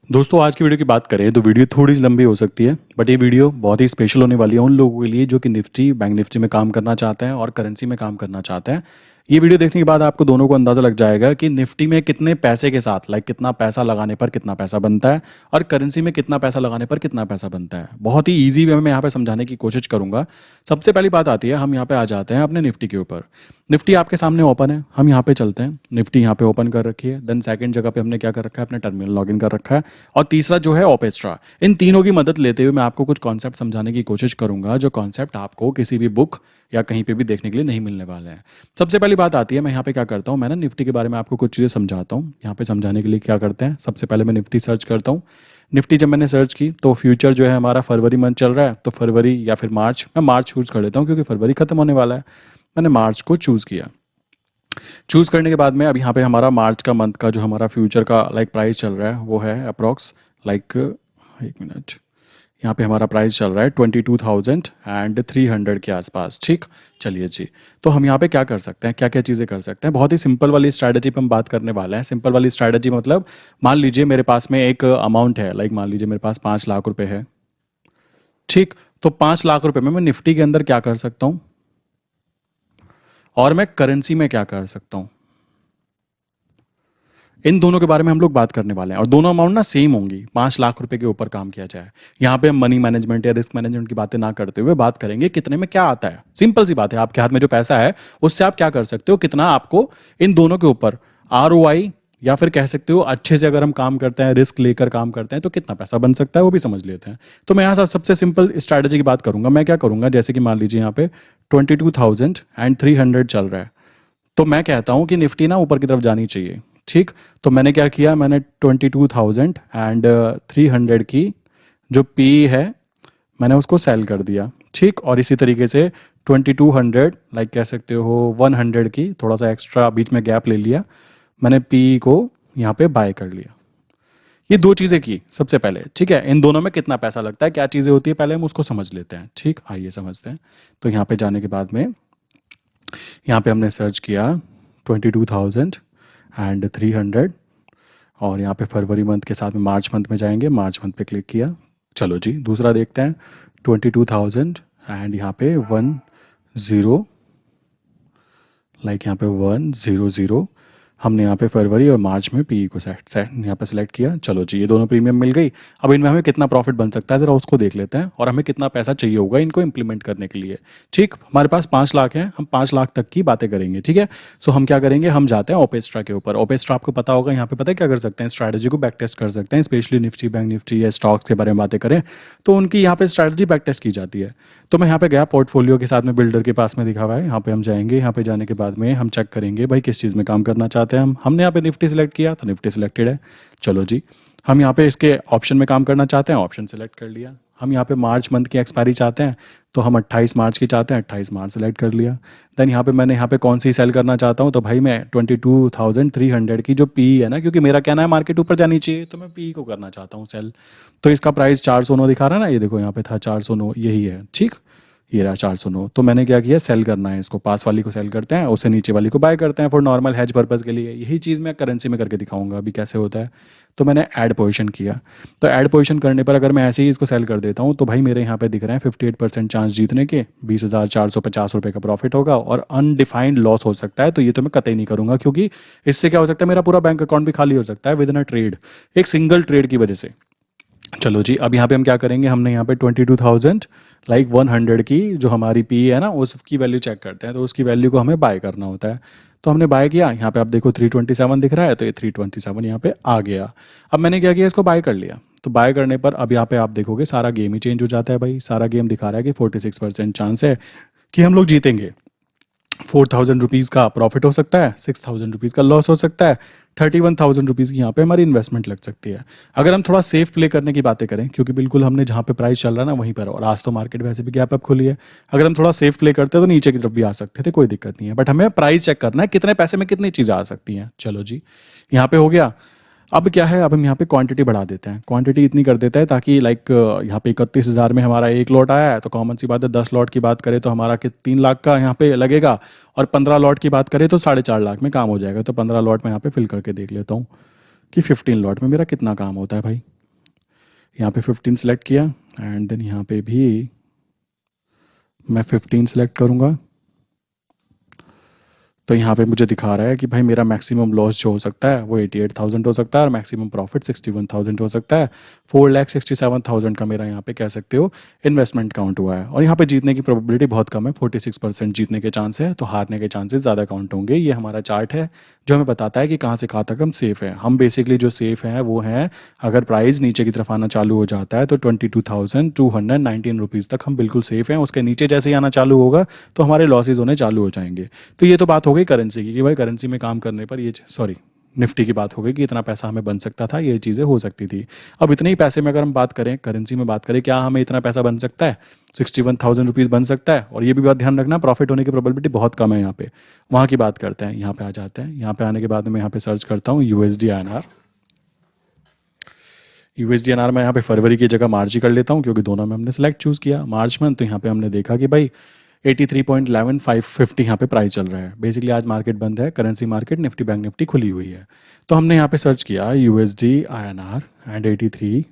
दोस्तों आज की वीडियो की बात करें तो वीडियो थोड़ी सी लंबी हो सकती है, बट ये वीडियो बहुत ही स्पेशल होने वाली है उन लोगों के लिए जो कि निफ्टी बैंक निफ्टी में काम करना चाहते हैं और करेंसी में काम करना चाहते हैं। ये वीडियो देखने के बाद आपको दोनों को अंदाज़ा लग जाएगा कि निफ्टी में कितने पैसे के साथ कितना पैसा लगाने पर कितना पैसा बनता है और करेंसी में कितना पैसा लगाने पर कितना पैसा बनता है। बहुत ही ईजी वे में मैं यहाँ पे समझाने की कोशिश करूंगा। सबसे पहली बात आती है, हम यहाँ पे आ जाते हैं अपने निफ्टी के ऊपर। निफ्टी आपके सामने ओपन है, हम यहाँ पे चलते हैं। निफ्टी यहाँ पे ओपन कर रखी है, देन सेकंड जगह पे हमने क्या कर रखा है, अपने टर्मिनल लॉगिन कर रखा है, और तीसरा जो है ओपेस्ट्रा। इन तीनों की मदद लेते हुए मैं आपको कुछ कॉन्सेप्ट समझाने की कोशिश करूंगा, जो कॉन्सेप्ट आपको किसी भी बुक या कहीं पे भी देखने के लिए नहीं मिलने वाले हैं। सबसे पहली बात आती है, मैं यहाँ पे क्या करता हूँ, मैं ना निफ्टी के बारे में आपको कुछ चीज़ें समझाता हूँ। यहाँ पे समझाने के लिए क्या करते हैं, सबसे पहले मैं निफ्टी सर्च करता हूँ। निफ्टी जब मैंने सर्च की तो फ्यूचर जो है हमारा फरवरी मंथ चल रहा है, तो फरवरी या फिर मार्च, मैं मार्च चूज कर लेता हूँ क्योंकि फरवरी खत्म होने वाला है। मैंने मार्च को चूज़ किया। चूज़ करने के बाद में अब यहाँ पे हमारा मार्च का मंथ का जो हमारा फ्यूचर का प्राइस चल रहा है वो है अप्रॉक्स एक मिनट, यहाँ पे हमारा प्राइस चल रहा है 22,300 के आसपास। ठीक, चलिए जी। तो हम यहाँ पे क्या कर सकते हैं, क्या क्या चीज़ें कर सकते हैं। बहुत ही सिंपल वाली स्ट्रैटेजी पे हम बात करने वाले हैं। सिंपल वाली स्ट्रैटेजी मतलब, मान लीजिए मेरे पास में एक अमाउंट है, मान लीजिए मेरे पास 5 लाख रुपए है। ठीक, तो 5 लाख रुपए में मैं निफ्टी के अंदर क्या कर सकता हूँ और मैं करेंसी में क्या कर सकता हूँ, इन दोनों के बारे में हम लोग बात करने वाले हैं। और दोनों अमाउंट ना सेम होंगी, 5 लाख रुपए के ऊपर काम किया जाए। यहाँ पे हम मनी मैनेजमेंट या रिस्क मैनेजमेंट की बातें ना करते हुए बात करेंगे कितने में क्या आता है। सिंपल सी बात है, आपके हाथ में जो पैसा है उससे आप क्या कर सकते हो, कितना आपको इन दोनों के ऊपर ROI, या फिर कह सकते हो अच्छे से अगर हम काम करते हैं, रिस्क लेकर काम करते हैं, तो कितना पैसा बन सकता है वो भी समझ लेते हैं। तो मैं यहाँ सबसे सिंपल स्ट्रैटेजी की बात करूंगा। मैं क्या करूंगा, जैसे कि मान लीजिए यहाँ पे 22,300 चल रहा है, तो मैं कहता हूँ कि निफ्टी ना ऊपर की तरफ जानी चाहिए। ठीक, तो मैंने क्या किया, मैंने 22,300 की जो पी है मैंने उसको सेल कर दिया। ठीक, और इसी तरीके से 2200 कह सकते हो 100 की थोड़ा सा एक्स्ट्रा बीच में गैप ले लिया, मैंने पी को यहाँ पे बाय कर लिया। ये दो चीज़ें की सबसे पहले। ठीक है, इन दोनों में कितना पैसा लगता है, क्या चीज़ें होती है, पहले हम उसको समझ लेते हैं। ठीक, आइए समझते हैं। तो यहाँ पे जाने के बाद में यहाँ पे हमने सर्च किया 22,300, और यहाँ पे फरवरी मंथ के साथ में मार्च मंथ में जाएंगे, मार्च मंथ पे क्लिक किया। चलो जी, दूसरा देखते हैं 22,000 एंड यहाँ पे 10, यहाँ पे 100, हमने यहाँ पे फरवरी और मार्च में पी को सेट यहाँ पे सिलेक्ट किया। चलो जी, ये दोनों प्रीमियम मिल गई। अब इनमें हमें कितना प्रॉफिट बन सकता है ज़रा उसको देख लेते हैं, और हमें कितना पैसा चाहिए होगा इनको इम्प्लीमेंट करने के लिए। ठीक, हमारे पास 5 लाख है, हम 5 लाख तक की बातें करेंगे। ठीक है, सो हम क्या करेंगे, हम जाते हैं ओपेस्ट्रा के ऊपर। ओपेस्ट्रा आपको पता होगा, यहाँ पे पता है क्या कर सकते हैं, स्ट्रैटेजी को बैक टेस्ट कर सकते हैं। स्पेशली निफ्टी बैंक निफ्टी या स्टॉक्स के बारे में बातें करें तो उनकी यहाँ पे स्ट्रैटेजी बैक टेस्ट की जाती है। तो मैं यहाँ पे गया, पोर्टफोलियो के साथ में बिल्डर के पास में दिखा हुआ है, यहाँ पे हम जाएंगे। यहाँ पे जाने के बाद में हम चेक करेंगे भाई किस चीज़ में काम करना चाहते हैं हम। हमने यहाँ पे निफ्टी सेलेक्ट किया तो निफ्टी सिलेक्टेड है। चलो जी, हम यहाँ पे इसके ऑप्शन में काम करना चाहते हैं, ऑप्शन सेलेक्ट कर लिया। हम यहाँ पे मार्च मंथ की एक्सपायरी चाहते हैं तो हम 28 मार्च की चाहते हैं, 28 मार्च सेलेक्ट कर लिया। देन यहाँ पे मैंने यहाँ पे कौन सी सेल करना चाहता हूँ, तो भाई मैं 22,300 की जो पी है ना, क्योंकि मेरा कहना है मार्केट ऊपर जानी चाहिए, तो मैं पी को करना चाहता हूँ सेल। तो इसका प्राइस 409 दिखा रहा है ना, ये देखो यहाँ पे था 409, यही है। ठीक, ये रहा 409। तो मैंने क्या किया, सेल करना है इसको, पास वाली को सेल करते हैं, उससे नीचे वाली को बाय करते हैं फॉर नॉर्मल हेज पर्पस के लिए। यही चीज़ मैं करेंसी में करके दिखाऊंगा अभी कैसे होता है। तो मैंने ऐड पोजीशन किया। तो ऐड पोजीशन करने पर अगर मैं ऐसे ही इसको सेल कर देता हूँ तो भाई मेरे यहाँ पे दिख रहे हैं 58% चांस जीतने के, 20,450 रुपये का प्रॉफिट होगा, और अनडिफाइंड लॉस हो सकता है। तो ये तो मैं कतई नहीं करूँगा, क्योंकि इससे क्या हो सकता है, मेरा पूरा बैंक अकाउंट भी खाली हो सकता है विद इन अ ट्रेड, एक सिंगल ट्रेड की वजह से। चलो जी, अब यहाँ पे हम क्या करेंगे, हमने यहाँ पे 22,100 की जो हमारी पी है ना, उसकी वैल्यू चेक करते हैं। तो उसकी वैल्यू को हमें बाय करना होता है। तो हमने बाय किया, यहाँ पे आप देखो 327 दिख रहा है, तो ये 327 यहाँ पे आ गया। अब मैंने क्या किया, इसको बाय कर लिया। तो बाय करने पर अब यहाँ पे आप देखोगे सारा गेम ही चेंज हो जाता है भाई। सारा गेम दिखा रहा है कि 46% चांस है कि हम लोग जीतेंगे। 4,000 रुपीज़ का प्रॉफिट हो सकता है, 6,000 रुपीज़ का लॉस हो सकता है, 31,000 रुपीज़ की यहाँ पे हमारी इन्वेस्टमेंट लग सकती है। अगर हम थोड़ा सेफ प्ले करने की बातें करें, क्योंकि बिल्कुल हमने जहाँ पे प्राइस चल रहा है ना वहीं पर, और आज तो मार्केट वैसे भी गैप अप खुली है, अगर हम थोड़ा सेफ प्ले करते हैं तो नीचे की तरफ भी आ सकते थे, कोई दिक्कत नहीं है। बट हमें प्राइस चेक करना है, कितने पैसे में कितनी चीज़ें आ सकती हैं। चलो जी, यहाँ पे हो गया। अब क्या है, अब हम यहाँ पे क्वांटिटी बढ़ा देते हैं। क्वांटिटी इतनी कर देते हैं ताकि यहाँ पे 31,000 में हमारा एक लॉट आया है, तो कॉमन सी बात है 10 लॉट की बात करें तो हमारा 3 लाख का यहाँ पे लगेगा, और 15 लॉट की बात करें तो 4.5 लाख में काम हो जाएगा। तो 15 लॉट में यहाँ पे फिल करके देख लेता हूँ कि 15 लॉट में मेरा कितना काम होता है भाई। यहाँ पे 15 सेलेक्ट किया एंड देन यहाँ पे भी मैं 15 सेलेक्ट करूँगा। तो यहाँ पे मुझे दिखा रहा है कि भाई मेरा मैक्सिमम लॉस जो हो सकता है वो 88,000 हो सकता है और मैक्सिमम प्रॉफिट 61,000 हो सकता है। 4,67,000 का मेरा यहाँ पे कह सकते हो इन्वेस्टमेंट काउंट हुआ है और यहाँ पे जीतने की प्रोबेबिलिटी बहुत कम है, 46% जीतने के चांस है, तो हारने के चांसेस ज़्यादा काउंट होंगे। ये हमारा चार्ट है जो हमें बताता है कि कहाँ से कहाँ तक हम सेफ़ हैं। हम बेसिकली जो सेफ़ हैं वो हैं अगर प्राइस नीचे की तरफ आना चालू हो जाता है तो 22,219 रुपीज़ तक हम बिल्कुल सेफ़ हैं। उसके नीचे जैसे ही आना चालू होगा तो हमारे लॉसेज होने चालू हो जाएंगे। तो ये तो बात हो गई करेंसी की कि भाई करेंसी में काम करने पर ये सॉरी निफ्टी की बात हो गई कि इतना पैसा हमें बन सकता था, ये चीज़ें हो सकती थी। अब इतने ही पैसे में अगर हम बात करें, करेंसी में बात करें, क्या हमें इतना पैसा बन सकता है? 61,000 रुपीज़ बन सकता है। और ये भी बात ध्यान रखना, प्रॉफिट होने की प्रोबेबिलिटी बहुत कम है यहाँ पे। वहाँ की बात करते हैं, यहाँ पे आ जाते हैं। यहाँ पे आने के बाद मैं यहाँ पे सर्च करता हूँ USD INR। USD INR में यहाँ पे फरवरी की जगह मार्च ही कर लेता हूँ क्योंकि दोनों में हमने सेलेक्ट चूज़ किया मार्च मंथ। तो यहाँ पे हमने देखा कि भाई 83.11550 यहाँ पे प्राइस चल रहा है। बेसिकली आज मार्केट बंद है, currency market Nifty bank Nifty खुली हुई है। तो हमने यहाँ पे सर्च किया USD INR and 83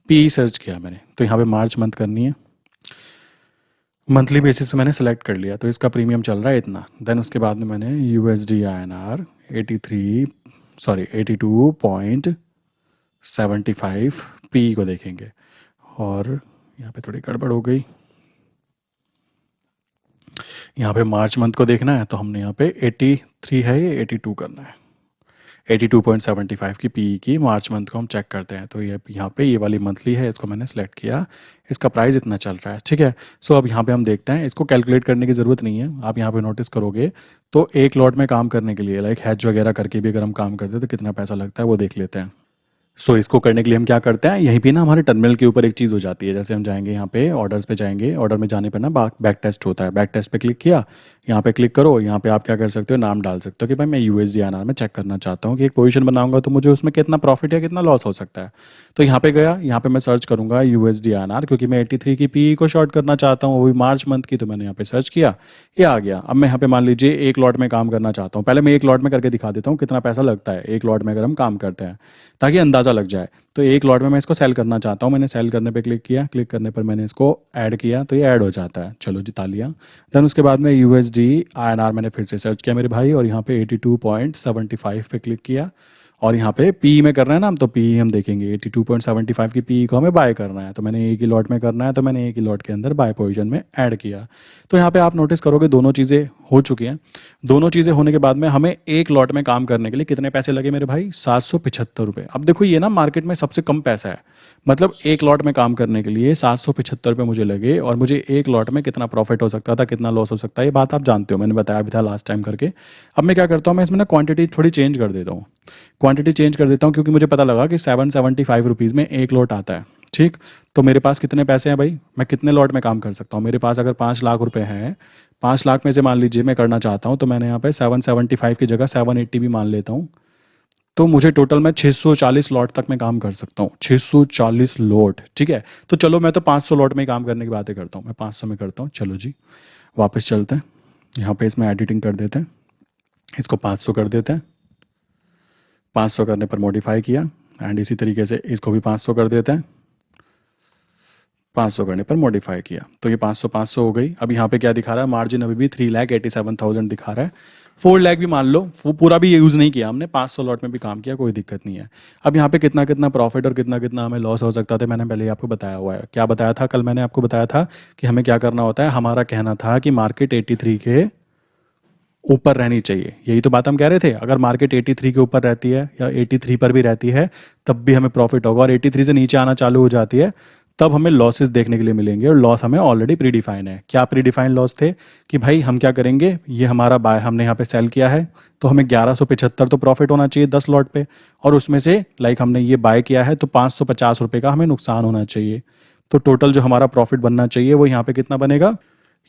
P search किया मैंने। तो यहाँ पे मार्च मंथ करनी है, मंथली बेसिस पे मैंने सेलेक्ट कर लिया। तो इसका प्रीमियम चल रहा है इतना। देन उसके बाद में मैंने USD INR 82.75 पी को देखेंगे और यहाँ पे थोड़ी गड़बड़ हो गई। यहाँ पे मार्च मंथ को देखना है तो हमने यहाँ पे 83 है, ये 82 करना है। 82.75 की पी की मार्च मंथ को हम चेक करते हैं। तो ये यहाँ पे ये वाली मंथली है, इसको मैंने सेलेक्ट किया, इसका प्राइस इतना चल रहा है, ठीक है। सो अब यहाँ पे हम देखते हैं, इसको कैलकुलेट करने की ज़रूरत नहीं है। आप यहाँ पे नोटिस करोगे तो एक लॉट में काम करने के लिए लाइक हैज वगैरह करके भी अगर हम काम करते हैं तो कितना पैसा लगता है वो देख लेते हैं। सो इसको करने के लिए हम क्या करते हैं, यहीं पे ना हमारे टर्मिनल के ऊपर एक चीज़ हो जाती है। जैसे हम जाएंगे यहाँ पे ऑर्डर्स पे जाएंगे, ऑर्डर में जाने पर ना बैक टेस्ट होता है। बैक टेस्ट पे क्लिक किया, यहाँ पे क्लिक करो। यहाँ पे आप क्या कर सकते हो, नाम डाल सकते हो कि भाई मैं USD INR में चेक करना चाहता हूँ कि एक पोजीशन बनाऊंगा तो मुझे उसमें कितना प्रॉफिट या कितना लॉस हो सकता है। तो यहाँ पे गया, यहाँ पे मैं सर्च करूँगा USD INR क्योंकि मैं 83 की पी को शॉर्ट करना चाहता हूँ, वो भी मार्च मंथ की। तो मैंने यहाँ पे सर्च किया, ये आ गया। अब मैं यहाँ पे मान लीजिए एक लॉट में काम करना चाहता हूँ। पहले मैं एक लॉट में करके दिखा देता हूँ कितना पैसा लगता है एक लॉट में अगर हम काम करते हैं, ताकि अंदाज़ा लग जाए। तो एक लॉट में मैं इसको सेल करना चाहता हूँ। मैंने सेल करने पे क्लिक किया, क्लिक करने पर मैंने इसको ऐड किया तो ये ऐड हो जाता है। चलो जी तालियां। देन उसके बाद में USD INR मैंने फिर से सर्च किया मेरे भाई और यहाँ पे 82.75 पे क्लिक किया और यहाँ पे पी में करना है ना, तो पी हम देखेंगे 82.75 की पी को हमें बाय करना है। तो मैंने एक ही लॉट में करना है तो मैंने एक ही लॉट के अंदर बाय पोजीशन में ऐड किया। तो यहाँ पे आप नोटिस करोगे दोनों चीज़ें हो चुकी हैं। दोनों चीज़ें होने के बाद में हमें एक लॉट में काम करने के लिए कितने पैसे लगे मेरे भाई, 775 रुपये। अब देखो ये ना मार्केट में सबसे कम पैसा है, मतलब एक लॉट में काम करने के लिए 775 रुपये मुझे लगे और मुझे एक लॉट में कितना प्रॉफिट हो सकता था, कितना लॉस हो सकता है, ये बात आप जानते हो, मैंने बताया भी था लास्ट टाइम करके। अब मैं क्या करता हूँ, मैं इसमें ना क्वांटिटी थोड़ी चेंज कर देता हूँ। क्वांटिटी चेंज कर देता हूँ क्योंकि मुझे पता लगा कि 775 रुपीज़ में एक लॉट आता है, ठीक। तो मेरे पास कितने पैसे हैं भाई, मैं कितने लॉट में काम कर सकता हूँ। मेरे पास अगर 5 लाख रुपए हैं, 5 लाख में से मान लीजिए मैं करना चाहता हूँ तो मैंने यहाँ पे 775 की जगह 780 भी मान लेता हूँ। तो मुझे टोटल में 640 लॉट तक मैं काम कर सकता हूँ, 640 लॉट, ठीक है। तो चलो मैं तो 500 लॉट में ही काम करने की बातें करता हूँ, मैं 500 में करता हूँ। चलो जी वापस चलते हैं, यहाँ पे इसमें एडिटिंग कर देते हैं, इसको 500 कर देते हैं। 500 करने पर मॉडिफाई किया एंड इसी तरीके से इसको भी 500 कर देते हैं। 500 करने पर मॉडिफाई किया तो ये 500 हो गई। अब यहाँ पे क्या दिखा रहा है, मार्जिन अभी भी 3,87,000 दिखा रहा है। 4 लाख भी मान लो, वो पूरा भी यूज़ नहीं किया हमने, 500 लॉट में भी काम किया, कोई दिक्कत नहीं है। अब यहाँ पे कितना कितना प्रॉफिट और कितना कितना हमें लॉस हो सकता था मैंने पहले ही आपको बताया हुआ है। क्या बताया था कल, मैंने आपको बताया था कि हमें क्या करना होता है। हमारा कहना था कि मार्केट 83 के ऊपर रहनी चाहिए, यही तो बात हम कह रहे थे। अगर मार्केट 83 के ऊपर रहती है या 83 पर भी रहती है तब भी हमें प्रॉफिट होगा, और 83 से नीचे आना चालू हो जाती है तब हमें लॉसेस देखने के लिए मिलेंगे। और लॉस हमें ऑलरेडी प्री डिफाइन है। क्या प्री डिफाइन लॉस थे कि भाई हम क्या करेंगे, ये हमारा बाय हमने यहाँ पे सेल किया है तो हमें 1175 तो प्रॉफिट होना चाहिए 10 लॉट पे, और उसमें से लाइक हमने ये बाय किया है तो 550 रुपये का हमें नुकसान होना चाहिए। तो टोटल जो हमारा प्रॉफिट बनना चाहिए वो यहाँ पे कितना बनेगा,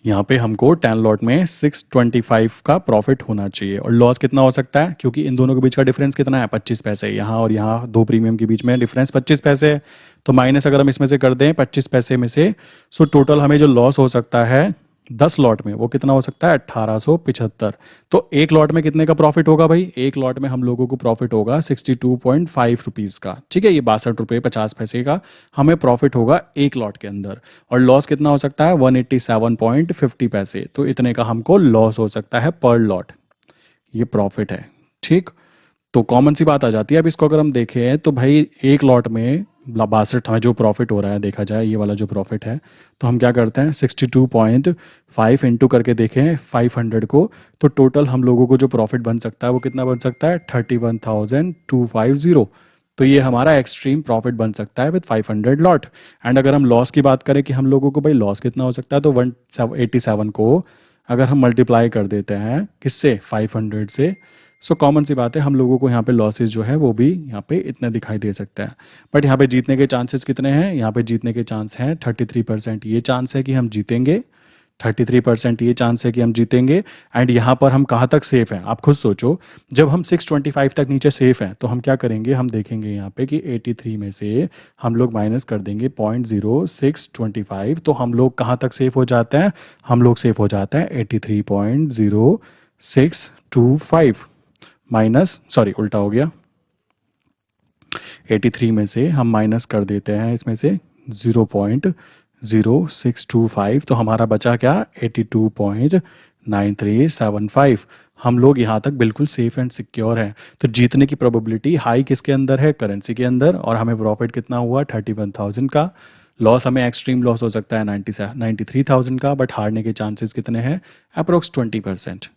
यहाँ पे हमको 10 लॉट में 625 का प्रॉफिट होना चाहिए। और लॉस कितना हो सकता है, क्योंकि इन दोनों के बीच का डिफरेंस कितना है, 25 पैसे। यहाँ और यहाँ दो प्रीमियम के बीच में डिफरेंस 25 पैसे है। तो माइनस अगर हम इसमें से कर दें 25 पैसे में से, सो टोटल हमें जो लॉस हो सकता है 10 लॉट में वो कितना हो सकता है 1875। तो एक लॉट में कितने का प्रॉफिट होगा भाई, एक लॉट में हम लोगों को प्रॉफिट होगा 62.5 रुपीज़ का, ठीक है, ये 62 रुपये 50 पैसे का हमें प्रॉफिट होगा एक लॉट के अंदर। और लॉस कितना हो सकता है 187.50 पैसे, तो इतने का हमको लॉस हो सकता है पर लॉट, ये प्रॉफिट है, ठीक। तो कॉमन सी बात आ जाती है। अब इसको अगर हम देखें तो भाई एक लॉट में 62 हमें जो प्रॉफिट हो रहा है, देखा जाए ये वाला जो प्रॉफिट है, तो हम क्या करते हैं 62.5 इंटू करके देखें 500 को, तो टोटल हम लोगों को जो प्रॉफिट बन सकता है वो कितना बन सकता है 31,250। तो ये हमारा एक्सट्रीम प्रॉफिट बन सकता है विद 500 लॉट। एंड अगर हम लॉस की बात करें कि हम लोगों को भाई लॉस कितना हो सकता है, तो 187 को अगर हम मल्टीप्लाई कर देते हैं किससे 500 से, सो कॉमन सी बात है हम लोगों को यहाँ पे लॉसेस जो है वो भी यहाँ पे इतने दिखाई दे सकते हैं। बट यहाँ पे जीतने के चांसेस कितने हैं, यहाँ पे जीतने के चांस हैं 33%, ये चांस है कि हम जीतेंगे, 33% ये चांस है कि हम जीतेंगे। एंड यहाँ पर हम कहाँ तक सेफ हैं आप खुद सोचो, जब हम 625 तक नीचे सेफ हैं तो हम क्या करेंगे, हम देखेंगे यहाँ पे कि 83 में से हम लोग माइनस कर देंगे 0.0625, तो हम लोग कहाँ तक सेफ हो जाते हैं, हम लोग सेफ हो जाते हैं 83.0625 माइनस, सॉरी उल्टा हो गया, 83 में से हम माइनस कर देते हैं इसमें से 0.0625, तो हमारा बचा क्या 82.9375। हम लोग यहाँ तक बिल्कुल सेफ एंड सिक्योर हैं। तो जीतने की प्रोबेबिलिटी हाई किसके अंदर है, करेंसी के अंदर, और हमें प्रॉफिट कितना हुआ 31,000 का। लॉस हमें एक्सट्रीम लॉस हो सकता है 93,000 का, बट हारने के चांसेस कितने हैं अप्रोक्स 20%,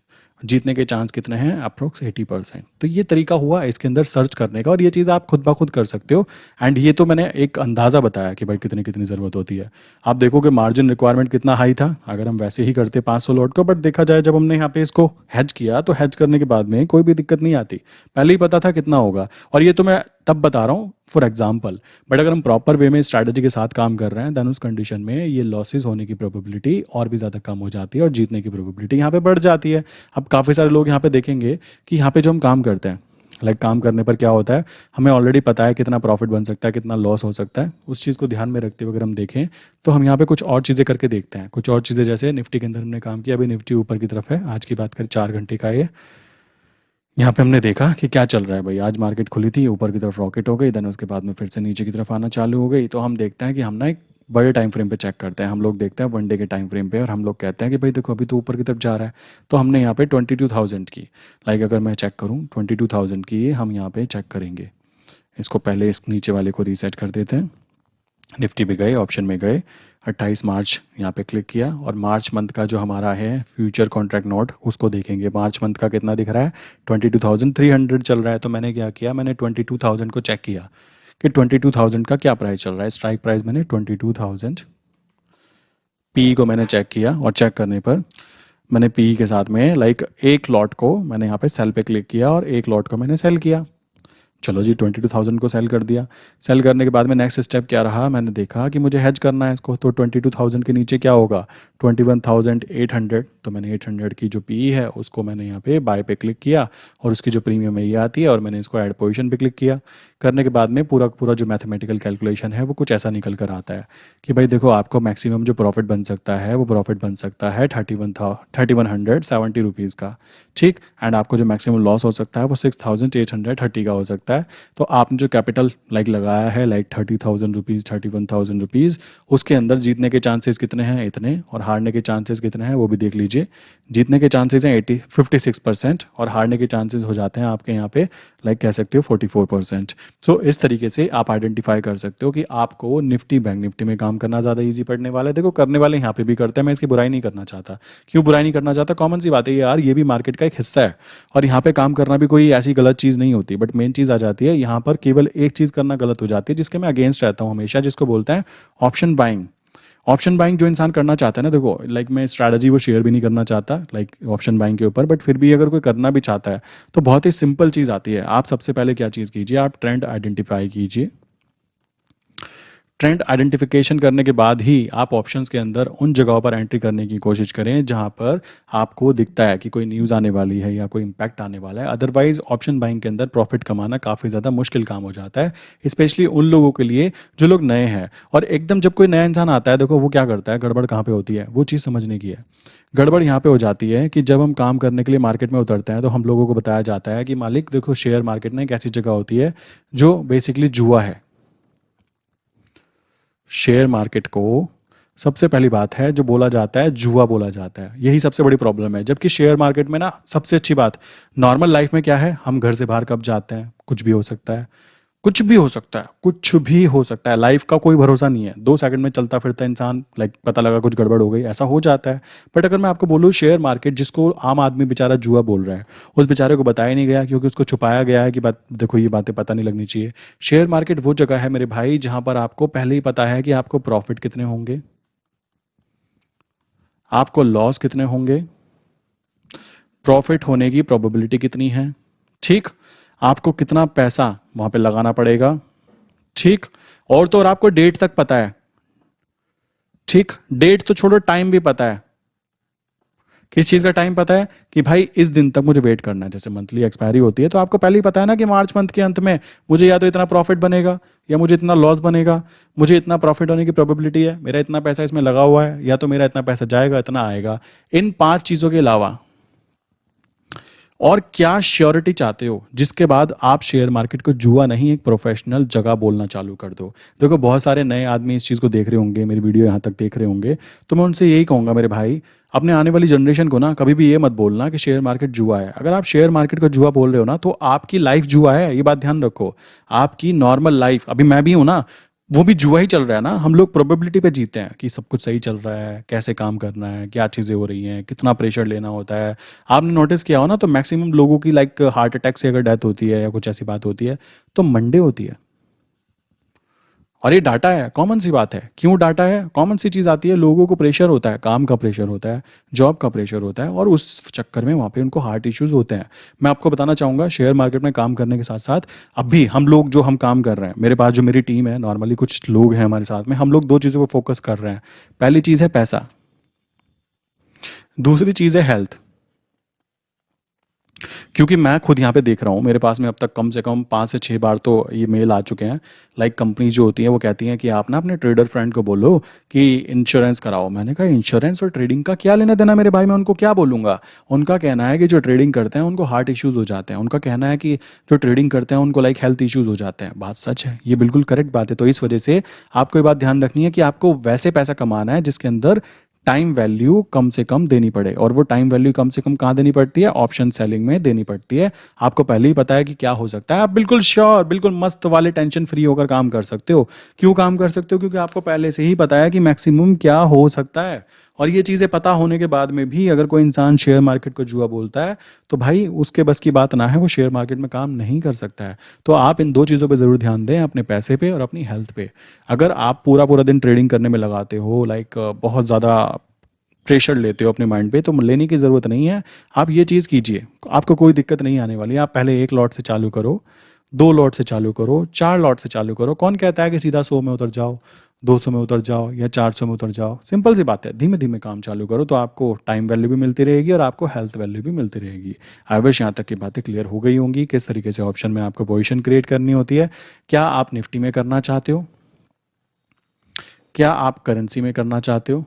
जीतने के चांस कितने हैं अप्रोक्स 80%। तो ये तरीका हुआ इसके अंदर सर्च करने का, और ये चीज़ आप खुद ब खुद कर सकते हो। एंड ये तो मैंने एक अंदाज़ा बताया कि भाई कितनी कितनी ज़रूरत होती है। आप देखोगे मार्जिन रिक्वायरमेंट कितना हाई था अगर हम वैसे ही करते 500 लॉट को, बट देखा जाए जब हमने यहाँ पे इसको हैज किया तो हैज करने के बाद में कोई भी दिक्कत नहीं आती, पहले ही पता था कितना होगा। और ये तो मैं तब बता रहा हूँ फॉर एग्जाम्पल, बट अगर हम प्रॉपर वे में स्ट्रैटेजी के साथ काम कर रहे हैं देन उस कंडीशन में ये लॉसेस होने की प्रोबेबिलिटी और भी ज़्यादा कम हो जाती है और जीतने की प्रोबेबिलिटी यहाँ पे बढ़ जाती है। अब काफ़ी सारे लोग यहाँ पे देखेंगे कि यहाँ पे जो हम काम करते हैं, लाइक काम करने पर क्या होता है, हमें ऑलरेडी पता है कितना प्रॉफिट बन सकता है, कितना लॉस हो सकता है। उस चीज़ को ध्यान में रखते हुए अगर हम देखें तो हम यहाँ पे कुछ और चीज़ें करके देखते हैं, कुछ और चीज़ें जैसे निफ्टी के अंदर हमने काम किया, अभी निफ्टी ऊपर की तरफ है, आज की बात करें 4 घंटे का ये, यहाँ पे हमने देखा कि क्या चल रहा है भाई, आज मार्केट खुली थी ऊपर की तरफ रॉकेट हो गई, देन उसके बाद में फिर से नीचे की तरफ आना चालू हो गई। तो हम देखते हैं कि हम ना एक बड़े टाइम फ्रेम पे चेक करते हैं, हम लोग देखते हैं वन डे के टाइम फ्रेम पे, और हम लोग कहते हैं कि भाई देखो अभी तो ऊपर की तरफ जा रहा है। तो हमने यहाँ पे 22,000 की, लाइक अगर मैं चेक करूँ 22,000 की हम यहाँ पे चेक करेंगे। इसको पहले इस नीचे वाले को रीसेट कर देते हैं, निफ्टी पे गए, ऑप्शन में गए, 28 मार्च यहाँ पे क्लिक किया, और मार्च मंथ का जो हमारा है फ्यूचर कॉन्ट्रैक्ट नोट उसको देखेंगे। मार्च मंथ का कितना दिख रहा है 22,300 चल रहा है। तो मैंने क्या किया, मैंने 22,000 को चेक किया कि 22,000 का क्या प्राइस चल रहा है, स्ट्राइक प्राइस मैंने 22,000, पी को मैंने चेक किया, और चेक करने पर मैंने पी के साथ में लाइक एक लॉट को मैंने यहाँ पे सेल पे क्लिक किया और एक लॉट को मैंने सेल किया। चलो जी 22,000 को सेल कर दिया। सेल करने के बाद में नेक्स्ट स्टेप क्या रहा, मैंने देखा कि मुझे हेज करना है इसको, तो 22,000 के नीचे क्या होगा 21,800, तो मैंने 800 की जो पी है उसको मैंने यहाँ पे बाय पे क्लिक किया, और उसकी जो प्रीमियम है ये आती है, और मैंने इसको ऐड पोजीशन पे क्लिक किया। करने के बाद में पूरा पूरा जो मैथमेटिकल कैलकुलेशन है वो कुछ ऐसा निकल कर आता है कि भाई देखो आपको मैक्सिमम जो प्रॉफिट बन सकता है वो प्रॉफिट बन सकता है 3170 रुपीज़ का, ठीक। एंड आपको जो मैक्सिमम लॉस हो सकता है वो 6,830 का हो सकता है। तो आपने जो कैपिटल लाइक लगाया है लाइक 30,000 रुपीज़ 31,000 रुपीज़, उसके अंदर जीतने के चांसेस कितने हैं इतने, और हारने के चांसेस कितने हैं वो भी देख लीजिए। जीतने के चांसेस हैं 56%, और हारने के चांसेस हो जाते हैं आपके यहाँ पे लाइक कह सकते हो 44%। सो इस तरीके से आप आइडेंटिफाई कर सकते हो कि आपको निफ्टी बैंक निफ्टी में काम करना ज़्यादा ईजी पड़ने वाला है। देखो करने वाले यहाँ पे भी करते हैं, मैं इसकी बुराई नहीं करना चाहता। क्यों बुराई नहीं करना चाहता, कॉमन सी बात है यार, ये भी मार्केट का एक हिस्सा है, और यहाँ पे काम करना भी कोई ऐसी गलत चीज़ नहीं होती। बट मेन चीज़ आ जाती है यहाँ पर केवल एक चीज़ करना गलत हो जाती है, जिसके मैं अगेंस्ट रहता हूँ हमेशा, जिसको बोलते हैं ऑप्शन बाइंग। ऑप्शन बाइंग जो इंसान करना चाहता है ना, देखो लाइक मैं स्ट्रैटेजी वो शेयर भी नहीं करना चाहता लाइक ऑप्शन बाइंग के ऊपर, बट फिर भी अगर कोई करना भी चाहता है तो बहुत ही सिंपल चीज़ आती है। आप सबसे पहले क्या चीज़ कीजिए, आप ट्रेंड आइडेंटिफाई कीजिए, ट्रेंड आइडेंटिफिकेशन करने के बाद ही आप ऑप्शंस के अंदर उन जगहों पर एंट्री करने की कोशिश करें जहां पर आपको दिखता है कि कोई न्यूज़ आने वाली है या कोई इम्पैक्ट आने वाला है। अदरवाइज ऑप्शन बाइंग के अंदर प्रॉफिट कमाना काफ़ी ज़्यादा मुश्किल काम हो जाता है, स्पेशली उन लोगों के लिए जो लोग नए हैं। और एकदम जब कोई नया इंसान आता है, देखो वो क्या करता है, गड़बड़ कहाँ पे होती है, वो चीज़ समझने की है। गड़बड़ यहाँ पे हो जाती है कि जब हम काम करने के लिए मार्केट में उतरते हैं तो हम लोगों को बताया जाता है कि मालिक देखो, शेयर मार्केट में एक ऐसी जगह होती है जो बेसिकली जुआ है। शेयर मार्केट को सबसे पहली बात है जो बोला जाता है, जुआ बोला जाता है। यही सबसे बड़ी प्रॉब्लम है। जबकि शेयर मार्केट में ना सबसे अच्छी बात, नॉर्मल लाइफ में क्या है, हम घर से बाहर कब जाते हैं, कुछ भी हो सकता है, कुछ भी हो सकता है, कुछ भी हो सकता है। लाइफ का कोई भरोसा नहीं है। 2 सेकंड में चलता फिरता इंसान, लाइक पता लगा कुछ गड़बड़ हो गई, ऐसा हो जाता है। बट अगर मैं आपको बोलूँ शेयर मार्केट, जिसको आम आदमी बेचारा जुआ बोल रहा है, उस बेचारे को बताया नहीं गया क्योंकि उसको छुपाया गया है कि बात देखो ये बातें पता नहीं लगनी चाहिए। शेयर मार्केट वो जगह है मेरे भाई जहां पर आपको पहले ही पता है कि आपको प्रॉफिट कितने होंगे, आपको लॉस कितने होंगे, प्रॉफिट होने की प्रोबेबिलिटी कितनी है, ठीक, आपको कितना पैसा वहां पे लगाना पड़ेगा, ठीक, और तो और आपको डेट तक पता है, ठीक, डेट तो छोड़ो, टाइम भी पता है। किस चीज का टाइम पता है कि भाई इस दिन तक मुझे वेट करना है। जैसे मंथली एक्सपायरी होती है तो आपको पहले ही पता है ना कि मार्च मंथ के अंत में मुझे या तो इतना प्रॉफिट बनेगा या मुझे इतना लॉस बनेगा, मुझे इतना प्रॉफिट होने की प्रोबेबिलिटी है, मेरा इतना पैसा इसमें लगा हुआ है, या तो मेरा इतना पैसा जाएगा, इतना आएगा। इन 5 चीजों के अलावा और क्या श्योरिटी चाहते हो जिसके बाद आप शेयर मार्केट को जुआ नहीं एक प्रोफेशनल जगह बोलना चालू कर दो। देखो बहुत सारे नए आदमी इस चीज़ को देख रहे होंगे, मेरी वीडियो यहाँ तक देख रहे होंगे, तो मैं उनसे यही कहूँगा मेरे भाई, अपने आने वाली जनरेशन को ना कभी भी ये मत बोलना कि शेयर मार्केट जुआ है। अगर आप शेयर मार्केट को जुआ बोल रहे हो ना तो आपकी लाइफ जुआ है, ये बात ध्यान रखो। आपकी नॉर्मल लाइफ, अभी मैं भी हूं ना, वो भी जुआ ही चल रहा है ना। हम लोग प्रोबेबिलिटी पे जीते हैं कि सब कुछ सही चल रहा है, कैसे काम करना है, क्या चीज़ें हो रही हैं, कितना प्रेशर लेना होता है। आपने नोटिस किया हो ना तो मैक्सिमम लोगों की लाइक हार्ट अटैक से अगर डेथ होती है या कुछ ऐसी बात होती है तो मंडे होती है। और ये डाटा है, कॉमन सी बात है। क्यों डाटा है, कॉमन सी चीज़ आती है, लोगों को प्रेशर होता है, काम का प्रेशर होता है, जॉब का प्रेशर होता है, और उस चक्कर में वहाँ पे उनको हार्ट इश्यूज होते हैं। मैं आपको बताना चाहूँगा शेयर मार्केट में काम करने के साथ साथ अभी हम लोग जो हम काम कर रहे हैं, मेरे पास जो मेरी टीम है, नॉर्मली कुछ लोग हैं हमारे साथ में, हम लोग 2 चीज़ों पर फोकस कर रहे हैं। पहली चीज़ है पैसा, दूसरी चीज़ है हेल्थ। क्योंकि मैं खुद यहाँ पे देख रहा हूँ, मेरे पास में अब तक कम से कम 5 से 6 बार तो ये मेल आ चुके हैं। लाइक कंपनी जो होती है वो कहती हैं कि आप ना अपने ट्रेडर फ्रेंड को बोलो कि इंश्योरेंस कराओ। मैंने कहा इंश्योरेंस और ट्रेडिंग का क्या लेना देना मेरे भाई, मैं उनको क्या बोलूँगा। उनका कहना है कि जो ट्रेडिंग करते हैं उनको हार्ट इश्यूज़ हो जाते हैं, उनका कहना है कि जो ट्रेडिंग करते हैं उनको लाइक हेल्थ इश्यूज़ हो जाते हैं। बात सच है, ये बिल्कुल करेक्ट बात है। तो इस वजह से आपको ये बात ध्यान रखनी है कि आपको वैसे पैसा कमाना है जिसके अंदर टाइम वैल्यू कम से कम देनी पड़े। और वो टाइम वैल्यू कम से कम कहाँ देनी पड़ती है, ऑप्शन सेलिंग में देनी पड़ती है। आपको पहले ही पता है कि क्या हो सकता है, आप बिल्कुल श्योर, बिल्कुल मस्त वाले टेंशन फ्री होकर काम कर सकते हो। क्यों काम कर सकते हो, क्योंकि आपको पहले से ही पता है कि मैक्सिमम क्या हो सकता है। और ये चीज़ें पता होने के बाद में भी अगर कोई इंसान शेयर मार्केट को जुआ बोलता है तो भाई उसके बस की बात ना है, वो शेयर मार्केट में काम नहीं कर सकता है। तो आप इन 2 चीज़ों पे ज़रूर ध्यान दें, अपने पैसे पे और अपनी हेल्थ पे। अगर आप पूरा पूरा दिन ट्रेडिंग करने में लगाते हो, लाइक बहुत ज़्यादा प्रेशर लेते हो अपने माइंड पे, तो लेने की ज़रूरत नहीं है। आप ये चीज़ कीजिए, आपको कोई दिक्कत नहीं आने वाली। आप पहले 1 लॉट से चालू करो, 2 लॉट से चालू करो, 4 लॉट से चालू करो। कौन कहता है कि सीधा 100 में उतर जाओ, 200 में उतर जाओ या 400 में उतर जाओ। सिंपल सी बात है, धीमे धीमे काम चालू करो तो आपको टाइम वैल्यू भी मिलती रहेगी और आपको हेल्थ वैल्यू भी मिलती रहेगी। आई विश यहाँ तक की बातें क्लियर हो गई होंगी, किस तरीके से ऑप्शन में आपको पोजीशन क्रिएट करनी होती है। क्या आप निफ्टी में करना चाहते हो, क्या आप करेंसी में करना चाहते हो।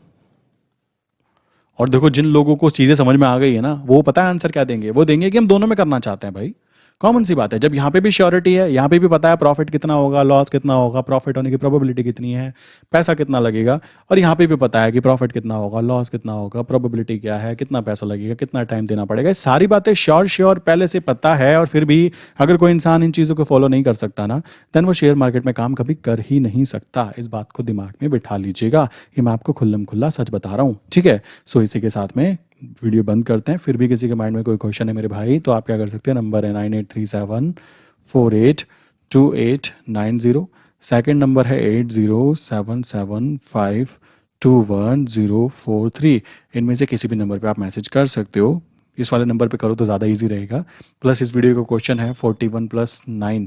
और देखो जिन लोगों को चीज़ें समझ में आ गई है ना, वो पता है आंसर क्या देंगे, वो देंगे कि हम दोनों में करना चाहते हैं। भाई कॉमन सी बात है, जब यहाँ पे भी श्योरिटी है, यहाँ पे भी पता है प्रॉफिट कितना होगा, लॉस कितना होगा, प्रॉफिट होने की प्रोबेबिलिटी कितनी है, पैसा कितना लगेगा, और यहाँ पे भी पता है कि प्रॉफिट कितना होगा, लॉस कितना होगा, प्रोबेबिलिटी क्या है, कितना पैसा लगेगा, कितना टाइम देना पड़ेगा, ये सारी बातें श्योर श्योर पहले से पता है। और फिर भी अगर कोई इंसान इन चीज़ों को फॉलो नहीं कर सकता ना, देन वो शेयर मार्केट में काम कभी कर ही नहीं सकता। इस बात को दिमाग में बिठा लीजिएगा, ये मैं आपको खुल्लम खुल्ला सच बता रहा हूँ, ठीक है। सो इसी के साथ में वीडियो बंद करते हैं। फिर भी किसी के माइंड में कोई क्वेश्चन है मेरे भाई तो आप क्या कर सकते हैं, नंबर है 9837482890। सेकंड नंबर है 8077521043। इनमें से किसी भी नंबर पे आप मैसेज कर सकते हो। इस वाले नंबर पे करो तो ज़्यादा इजी रहेगा। प्लस इस वीडियो का क्वेश्चन है 41 + 9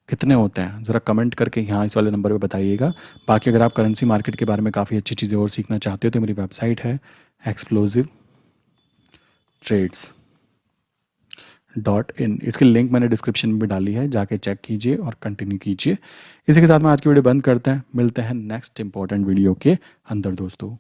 कितने होते हैं, ज़रा कमेंट करके यहाँ इस वाले नंबर पे बताइएगा। बाकी अगर आप करेंसी मार्केट के बारे में काफ़ी अच्छी चीज़ें और सीखना चाहते हो तो मेरी वेबसाइट है explosivtrades.in, इसकी लिंक मैंने डिस्क्रिप्शन में भी डाली है, जाके चेक कीजिए और कंटिन्यू कीजिए। इसी के साथ में आज की वीडियो बंद करते हैं, मिलते हैं नेक्स्ट इंपॉर्टेंट वीडियो के अंदर दोस्तों।